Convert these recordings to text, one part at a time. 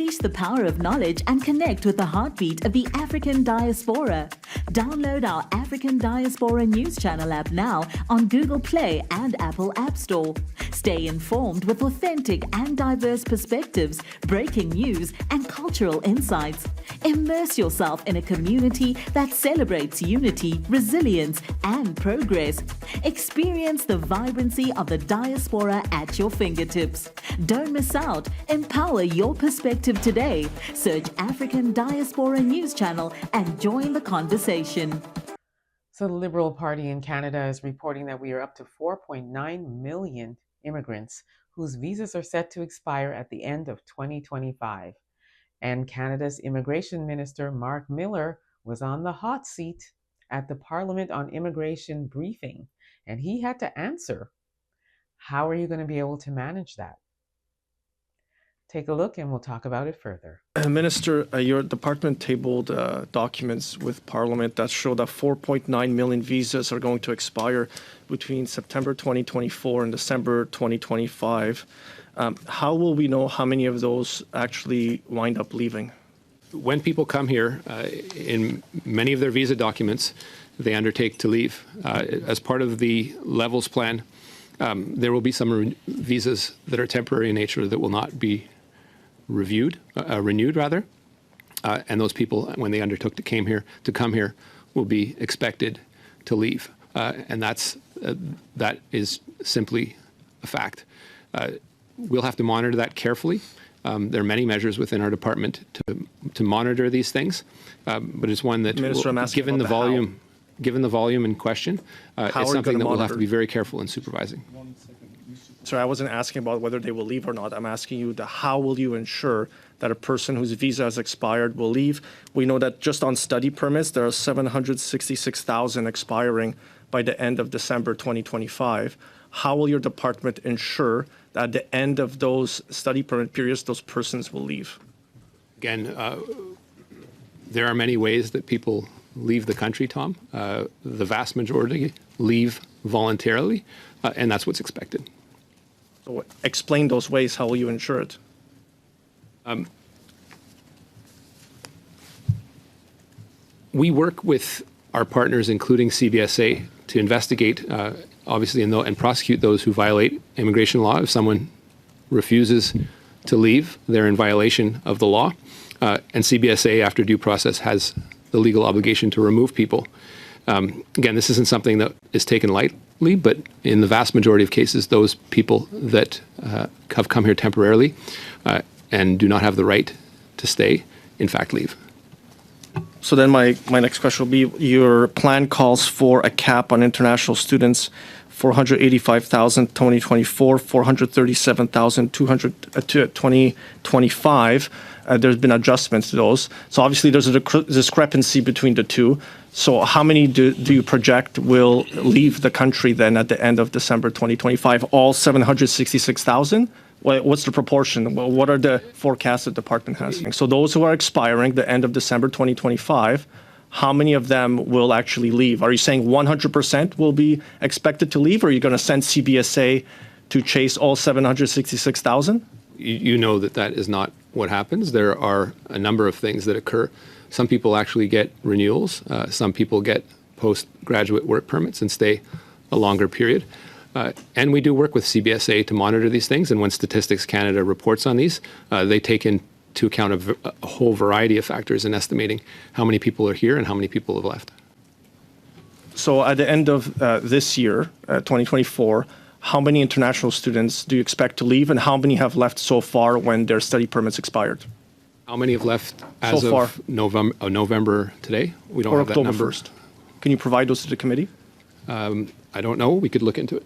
Unleash the power of knowledge and connect with the heartbeat of the African diaspora. Download our African Diaspora News Channel app now on Google Play and Apple App Store. Stay informed with authentic and diverse perspectives, breaking news, and cultural insights. Immerse yourself in a community that celebrates unity, resilience, and progress. Experience the vibrancy of the diaspora at your fingertips. Don't miss out. Empower your perspective today. Search African Diaspora News Channel and join the conversation. So the Liberal Party in Canada is reporting that we are up to 4.9 million immigrants whose visas are set to expire at the end of 2025. And Canada's Immigration Minister, Mark Miller, was on the hot seat at the Parliament on Immigration briefing, and he had to answer, how are you going to be able to manage that? Take a look and we'll talk about it further. Minister, your department tabled documents with Parliament that show that 4.9 million visas are going to expire between September 2024 and December 2025. How will we know how many of those actually wind up leaving? When people come here, in many of their visa documents, they undertake to leave. As part of the Levels plan, there will be some visas that are temporary in nature that will not be renewed, and those people, when they undertook to come here, will be expected to leave, and that is simply a fact. We'll have to monitor that carefully. There are many measures within our department to monitor these things, but it's one that, Minister, given the volume in question, it's something that we'll have to be very careful in supervising. Sorry, I wasn't asking about whether they will leave or not. I'm asking you how will you ensure that a person whose visa has expired will leave? We know that just on study permits, there are 766,000 expiring by the end of December 2025. How will your department ensure that at the end of those study permit periods, those persons will leave? Again, there are many ways that people leave the country, Tom. The vast majority leave voluntarily, and that's what's expected. So explain those ways. How will you ensure it? We work with our partners, including CBSA, to investigate, obviously, and prosecute those who violate immigration law. If someone refuses to leave, they're in violation of the law. And CBSA, after due process, has the legal obligation to remove people. Again, this isn't something that is taken lightly, but in the vast majority of cases, those people that have come here temporarily and do not have the right to stay, in fact, leave. So then my next question will be, your plan calls for a cap on international students, 485,000 2024, 437,000 2025. There's been adjustments to those. So obviously there's a discrepancy between the two. So how many do you project will leave the country then at the end of December 2025? All 766,000? What's the proportion? What are the forecasts the department has? So those who are expiring the end of December 2025, how many of them will actually leave? Are you saying 100% will be expected to leave, or are you going to send CBSA to chase all 766,000? You know that is not what happens. There are a number of things that occur. Some people actually get renewals. Some people get postgraduate work permits and stay a longer period. And we do work with CBSA to monitor these things. And when Statistics Canada reports on these, they take into account a whole variety of factors in estimating how many people are here and how many people have left. So at the end of this year, 2024, how many international students do you expect to leave, and how many have left so far when their study permits expired? How many have left as of November today? We don't have that number. October 1st. Can you provide those to the committee? I don't know. We could look into it.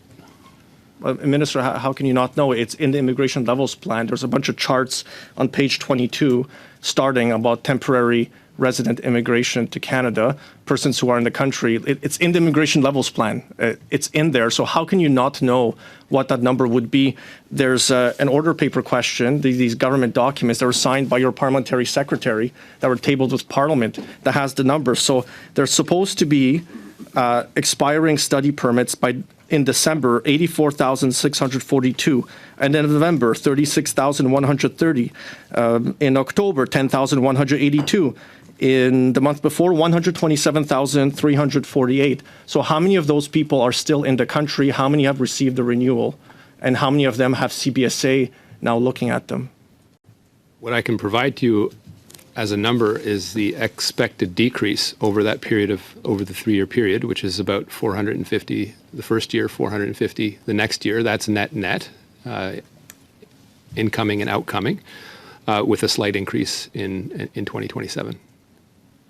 Minister, how can you not know? It's in the immigration levels plan. There's a bunch of charts on page 22 starting about temporary resident immigration to Canada, persons who are in the country. It's in the immigration levels plan. It's in there. So how can you not know what that number would be? There's an order paper question, these government documents that were signed by your parliamentary secretary that were tabled with Parliament that has the numbers. So there's supposed to be expiring study permits by In December, 84,642. And then in November, 36,130. In October, 10,182. In the month before, 127,348. So how many of those people are still in the country? How many have received the renewal? And how many of them have CBSA now looking at them? What I can provide to you as a number is the expected decrease over that period over the 3-year period, which is about 450 the first year, 450 the next year. That's net, incoming and outcoming, with a slight increase in 2027.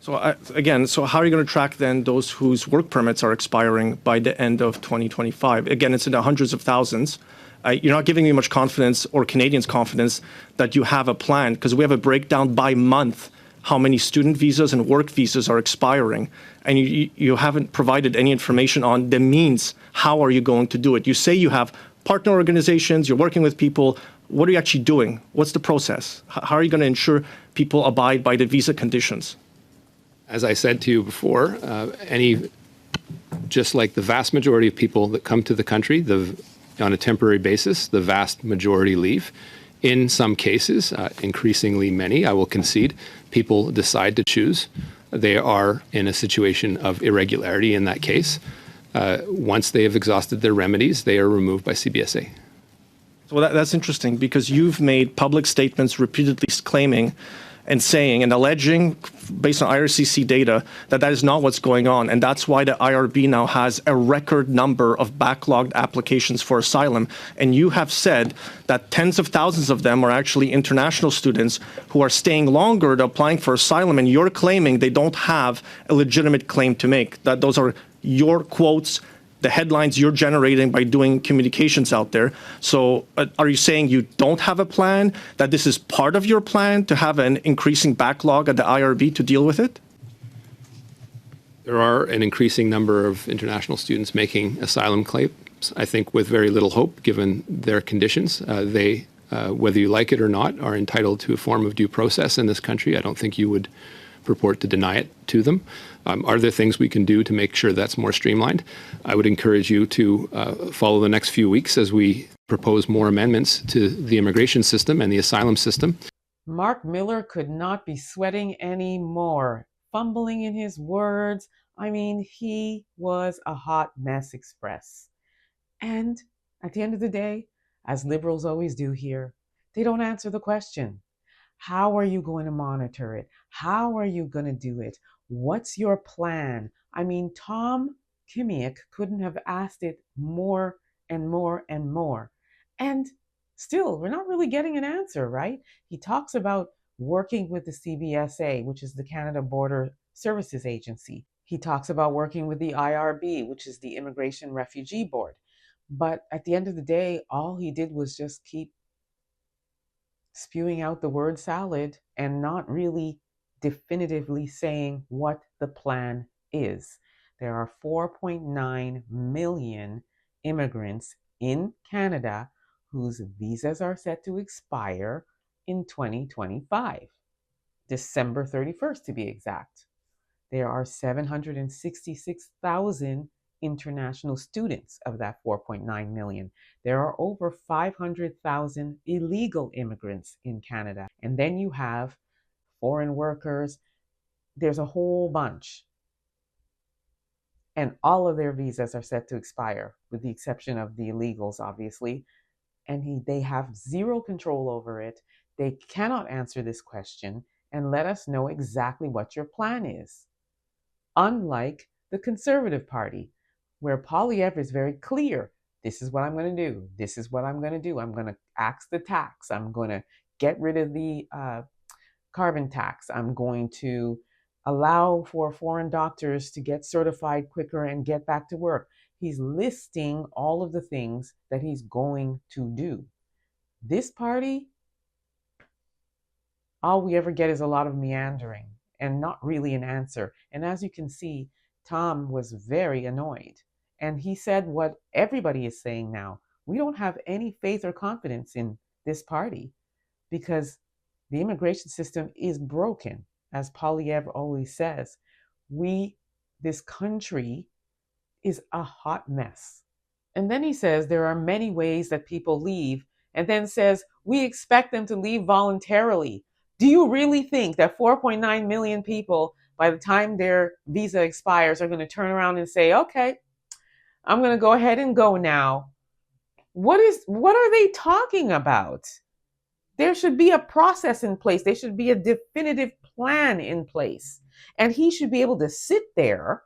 So again, so how are you going to track then those whose work permits are expiring by the end of 2025? Again, it's in the hundreds of thousands. You're not giving me much confidence, or Canadians confidence, that you have a plan, because we have a breakdown by month how many student visas and work visas are expiring, and you haven't provided any information on the means. How are you going to do it? You say you have partner organizations, you're working with people. What are you actually doing? What's the process? How are you going to ensure people abide by the visa conditions? As I said to you before, just like the vast majority of people that come to the country, on a temporary basis, the vast majority leave. In some cases, increasingly many, I will concede, people decide to choose. They are in a situation of irregularity in that case. Once they have exhausted their remedies, they are removed by CBSA. So that's interesting, because you've made public statements repeatedly claiming and saying and alleging, based on IRCC data, that is not what's going on. And that's why the IRB now has a record number of backlogged applications for asylum. And you have said that tens of thousands of them are actually international students who are staying longer to applying for asylum. And you're claiming they don't have a legitimate claim to make. That those are your quotes, the headlines you're generating by doing communications out there. So are you saying you don't have a plan, that this is part of your plan to have an increasing backlog at the IRB to deal with it? There are an increasing number of international students making asylum claims, I think with very little hope, given their conditions. They, whether you like it or not, are entitled to a form of due process in this country. I don't think you would purport to deny it to them. Are there things we can do to make sure that's more streamlined? I would encourage you to follow the next few weeks as we propose more amendments to the immigration system and the asylum system. Mark Miller could not be sweating anymore, fumbling in his words. I mean, he was a hot mess express. And at the end of the day, as liberals always do here, they don't answer the question. How are you going to monitor it? How are you going to do it? What's your plan? I mean, Tom Kimiak couldn't have asked it more and more and more. And still, we're not really getting an answer, right? He talks about working with the CBSA, which is the Canada Border Services Agency. He talks about working with the IRB, which is the Immigration Refugee Board. But at the end of the day, all he did was just keep spewing out the word salad and not really definitively saying what the plan is. There are 4.9 million immigrants in Canada whose visas are set to expire in 2025, December 31st to be exact. There are 766,000 international students of that 4.9 million. There are over 500,000 illegal immigrants in Canada. And then you have foreign workers. There's a whole bunch. And all of their visas are set to expire, with the exception of the illegals, obviously. And they have zero control over it. They cannot answer this question and let us know exactly what your plan is. Unlike the Conservative Party, where Poilievre is very clear. This is what I'm going to do. This is what I'm going to do. I'm going to axe the tax. I'm going to get rid of the carbon tax. I'm going to allow for foreign doctors to get certified quicker and get back to work. He's listing all of the things that he's going to do. This party, all we ever get is a lot of meandering and not really an answer. And as you can see, Tom was very annoyed. And he said what everybody is saying now. We don't have any faith or confidence in this party because the immigration system is broken. As Poilievre always says, this country is a hot mess. And then he says there are many ways that people leave, and then says we expect them to leave voluntarily. Do you really think that 4.9 million people, by the time their visa expires, are going to turn around and say, okay, I'm going to go ahead and go now? What are they talking about? There should be a process in place. There should be a definitive plan in place. And he should be able to sit there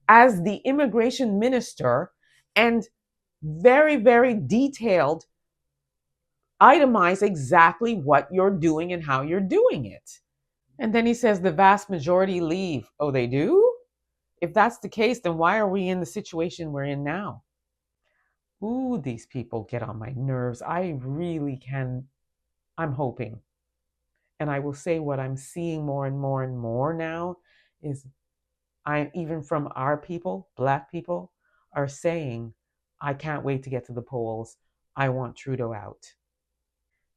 as the immigration minister and very, very detailed itemize exactly what you're doing and how you're doing it. And then he says the vast majority leave. Oh, they do? If that's the case, then why are we in the situation we're in now? Ooh, these people get on my nerves. I really can. I'm hoping. And I will say what I'm seeing more and more and more now is even from our people, Black people, are saying, I can't wait to get to the polls. I want Trudeau out.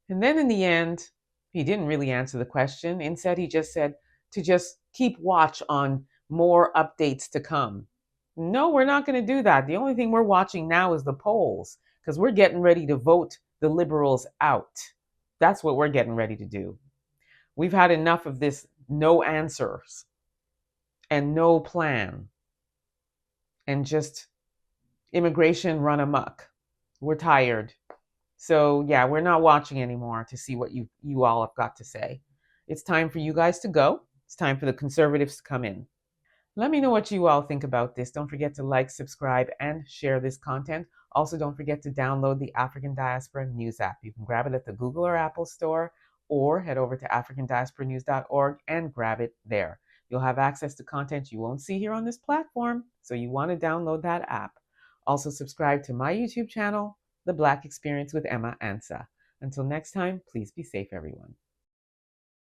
And then in the end, he didn't really answer the question. Instead, he just said to just keep watch on more updates to come. No, we're not going to do that. The only thing we're watching now is the polls because we're getting ready to vote the Liberals out. That's what we're getting ready to do. We've had enough of this no answers and no plan and just immigration run amok. We're tired. So yeah, we're not watching anymore to see what you all have got to say. It's time for you guys to go. It's time for the conservatives to come in. Let me know what you all think about this. Don't forget to like, subscribe, and share this content. Also, don't forget to download the African Diaspora News app. You can grab it at the Google or Apple store or head over to africandiasporanews.org and grab it there. You'll have access to content you won't see here on this platform, so you want to download that app. Also, subscribe to my YouTube channel, The Black Experience with Emma Ansah. Until next time, please be safe, everyone.